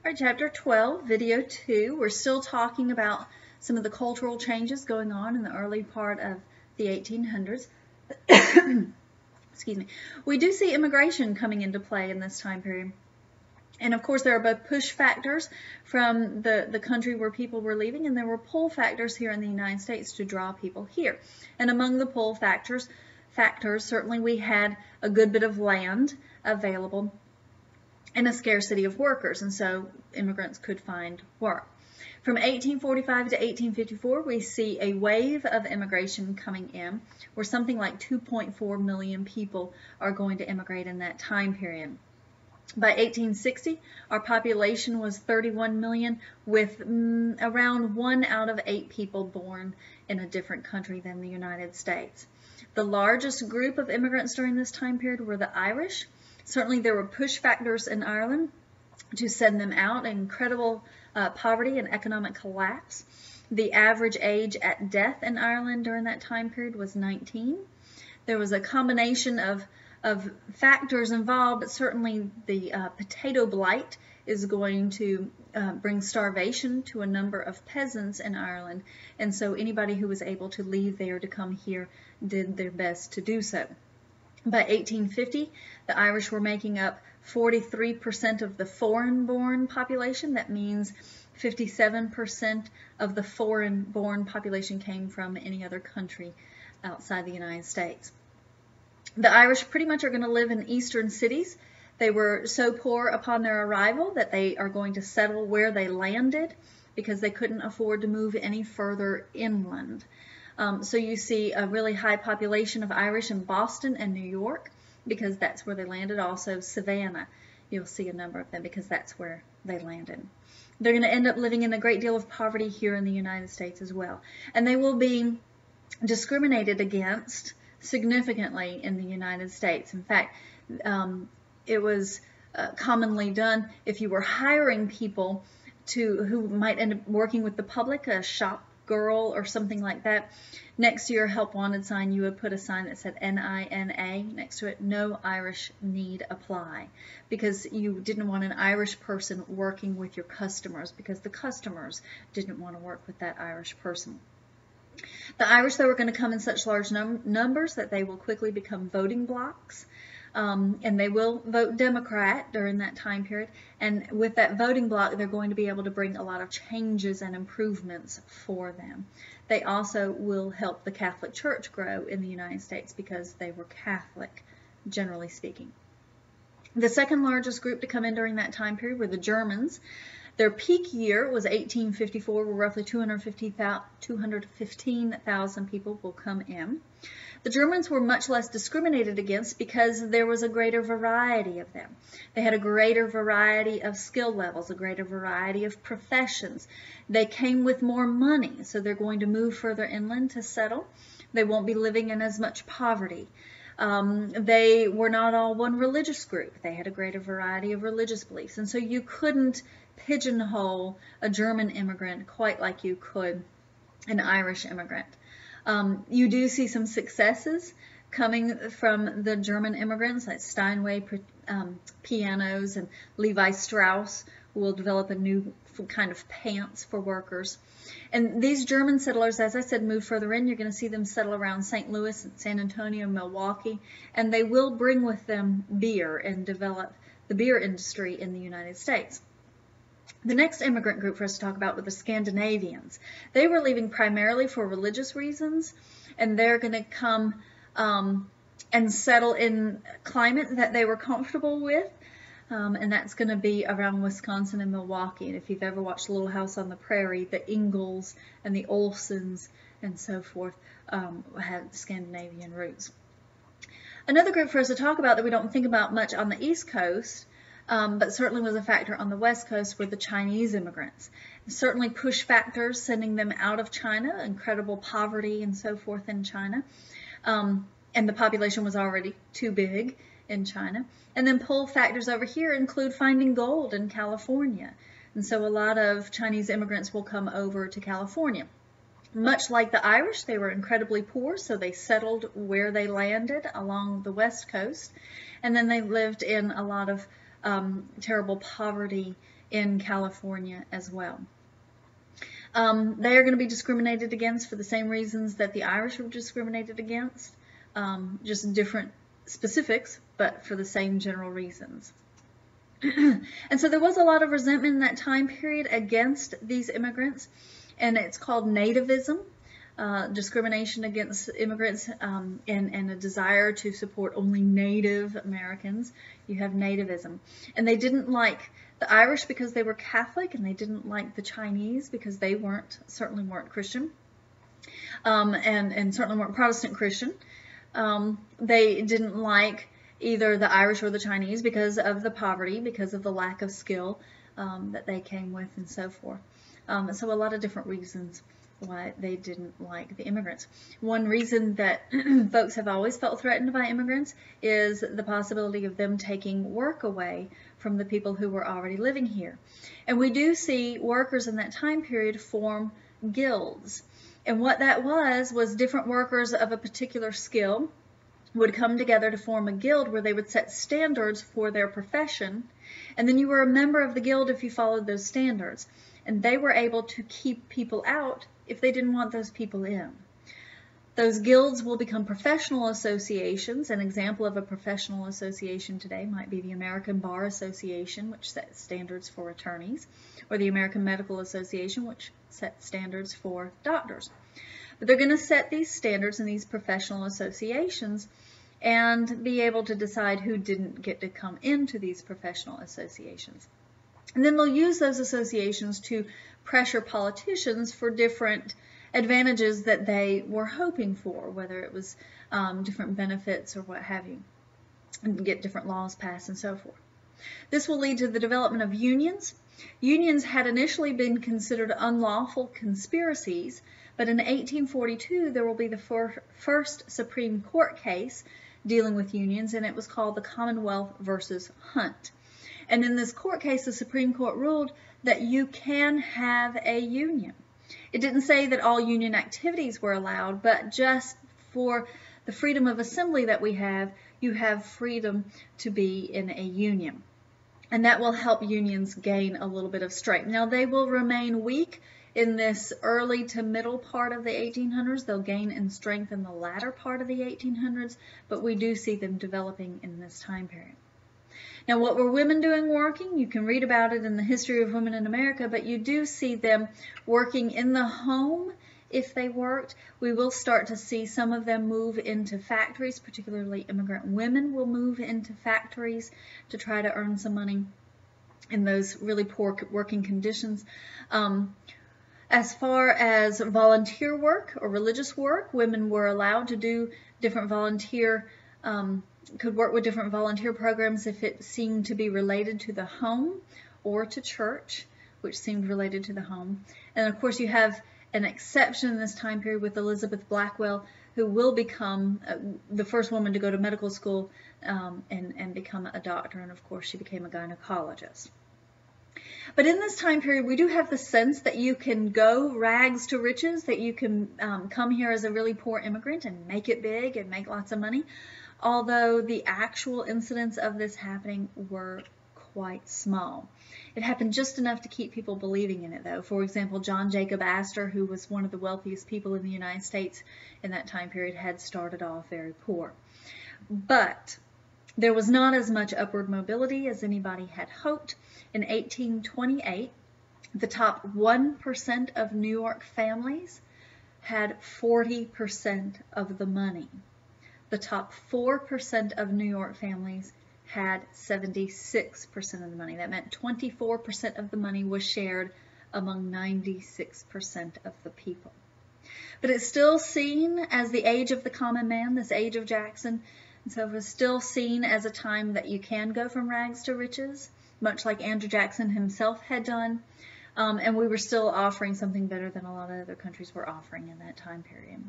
All right, chapter 12, video 2. We're still talking about some of the cultural changes going on in the early part of the 1800s. Excuse me. We do see immigration coming into play in this time period. And of course, there are both push factors from the country where people were leaving, and there were pull factors here in the United States to draw people here. And among the pull factors, certainly we had a good bit of land available and a scarcity of workers, and so immigrants could find work. From 1845 to 1854, we see a wave of immigration coming in, where something like 2.4 million people are going to immigrate in that time period. By 1860, our population was 31 million, with around 1 out of 8 people born in a different country than the United States. The largest group of immigrants during this time period were the Irish. Certainly there were push factors in Ireland to send them out, incredible poverty and economic collapse. The average age at death in Ireland during that time period was 19. There was a combination of factors involved, but certainly the potato blight is going to bring starvation to a number of peasants in Ireland, and so anybody who was able to leave there to come here did their best to do so. By 1850, the Irish were making up 43% of the foreign-born population. That means 57% of the foreign-born population came from any other country outside the United States. The Irish pretty much are going to live in eastern cities. They were so poor upon their arrival that they are going to settle where they landed because they couldn't afford to move any further inland. So you see a really high population of Irish in Boston and New York because that's where they landed. Also Savannah, you'll see a number of them because that's where they landed. They're going to end up living in a great deal of poverty here in the United States as well. And they will be discriminated against significantly in the United States. In fact, it was commonly done if you were hiring people who might end up working with the public, a shop girl or something like that. Next to your help wanted sign, you would put a sign that said NINA next to it, no Irish need apply, because you didn't want an Irish person working with your customers because the customers didn't want to work with that Irish person. The Irish, though, are going to come in such large numbers that they will quickly become voting blocs. And they will vote Democrat during that time period. And with that voting bloc, they're going to be able to bring a lot of changes and improvements for them. They also will help the Catholic Church grow in the United States because they were Catholic, generally speaking. The second largest group to come in during that time period were the Germans. Their peak year was 1854, where roughly 215,000 people will come in. The Germans were much less discriminated against because there was a greater variety of them. They had a greater variety of skill levels, a greater variety of professions. They came with more money, so they're going to move further inland to settle. They won't be living in as much poverty. They were not all one religious group. They had a greater variety of religious beliefs, and so you couldn't pigeonhole a German immigrant quite like you could an Irish immigrant. You do see some successes coming from the German immigrants, like Steinway pianos and Levi Strauss will develop a new kind of pants for workers. And these German settlers, as I said, move further in. You're going to see them settle around St. Louis and San Antonio, Milwaukee, and they will bring with them beer and develop the beer industry in the United States. The next immigrant group for us to talk about were the Scandinavians. They were leaving primarily for religious reasons, and they're going to come and settle in climate that they were comfortable with, and that's going to be around Wisconsin and Milwaukee. And if you've ever watched Little House on the Prairie, the Ingalls and the Olsons and so forth had Scandinavian roots. Another group for us to talk about that we don't think about much on the East Coast, but certainly was a factor on the West Coast, were the Chinese immigrants. Certainly push factors sending them out of China, incredible poverty and so forth in China, and the population was already too big in China. And then pull factors over here include finding gold in California, and so a lot of Chinese immigrants will come over to California. Much like the Irish, they were incredibly poor, so they settled where they landed along the West Coast, and then they lived in a lot of terrible poverty in California as well. They are going to be discriminated against for the same reasons that the Irish were discriminated against, just different specifics, but for the same general reasons. And so there was a lot of resentment in that time period against these immigrants, and it's called nativism, discrimination against immigrants, and a desire to support only Native Americans. You have nativism. And they didn't like the Irish because they were Catholic, and they didn't like the Chinese because they certainly weren't Christian, and certainly weren't Protestant Christian. They didn't like either the Irish or the Chinese because of the poverty, because of the lack of skill that they came with, and so forth. So a lot of different reasons why they didn't like the immigrants. One reason that folks have always felt threatened by immigrants is the possibility of them taking work away from the people who were already living here. And we do see workers in that time period form guilds. And what that was different workers of a particular skill would come together to form a guild where they would set standards for their profession, and then you were a member of the guild if you followed those standards. And they were able to keep people out if they didn't want those people in. Those guilds will become professional associations. An example of a professional association today might be the American Bar Association, which sets standards for attorneys, or the American Medical Association, which sets standards for doctors. But they're going to set these standards in these professional associations and be able to decide who didn't get to come into these professional associations. And then they'll use those associations to pressure politicians for different advantages that they were hoping for, whether it was different benefits or what have you, and get different laws passed and so forth. This will lead to the development of unions. Unions had initially been considered unlawful conspiracies, but in 1842 there will be the first Supreme Court case dealing with unions, and it was called the Commonwealth versus Hunt. And in this court case, the Supreme Court ruled that you can have a union. It didn't say that all union activities were allowed, but just for the freedom of assembly that we have, you have freedom to be in a union. And that will help unions gain a little bit of strength. Now, they will remain weak in this early to middle part of the 1800s. They'll gain in strength in the latter part of the 1800s, but we do see them developing in this time period. Now, what were women doing working? You can read about it in the History of Women in America, but you do see them working in the home if they worked. We will start to see some of them move into factories, particularly immigrant women will move into factories to try to earn some money in those really poor working conditions. As far as volunteer work or religious work, women were allowed to do different could work with different volunteer programs if it seemed to be related to the home or to church, which seemed related to the home. And of course you have an exception in this time period with Elizabeth Blackwell, who will become the first woman to go to medical school and become a doctor, and of course she became a gynecologist. But in this time period, we do have the sense that you can go rags to riches, that you can come here as a really poor immigrant and make it big and make lots of money, although the actual incidents of this happening were quite small. It happened just enough to keep people believing in it, though. For example, John Jacob Astor, who was one of the wealthiest people in the United States in that time period, had started off very poor. But there was not as much upward mobility as anybody had hoped. In 1828, the top 1% of New York families had 40% of the money. The top 4% of New York families had 76% of the money. That meant 24% of the money was shared among 96% of the people. But it's still seen as the age of the common man, this age of Jackson. And so it was still seen as a time that you can go from rags to riches, much like Andrew Jackson himself had done. And we were still offering something better than a lot of other countries were offering in that time period.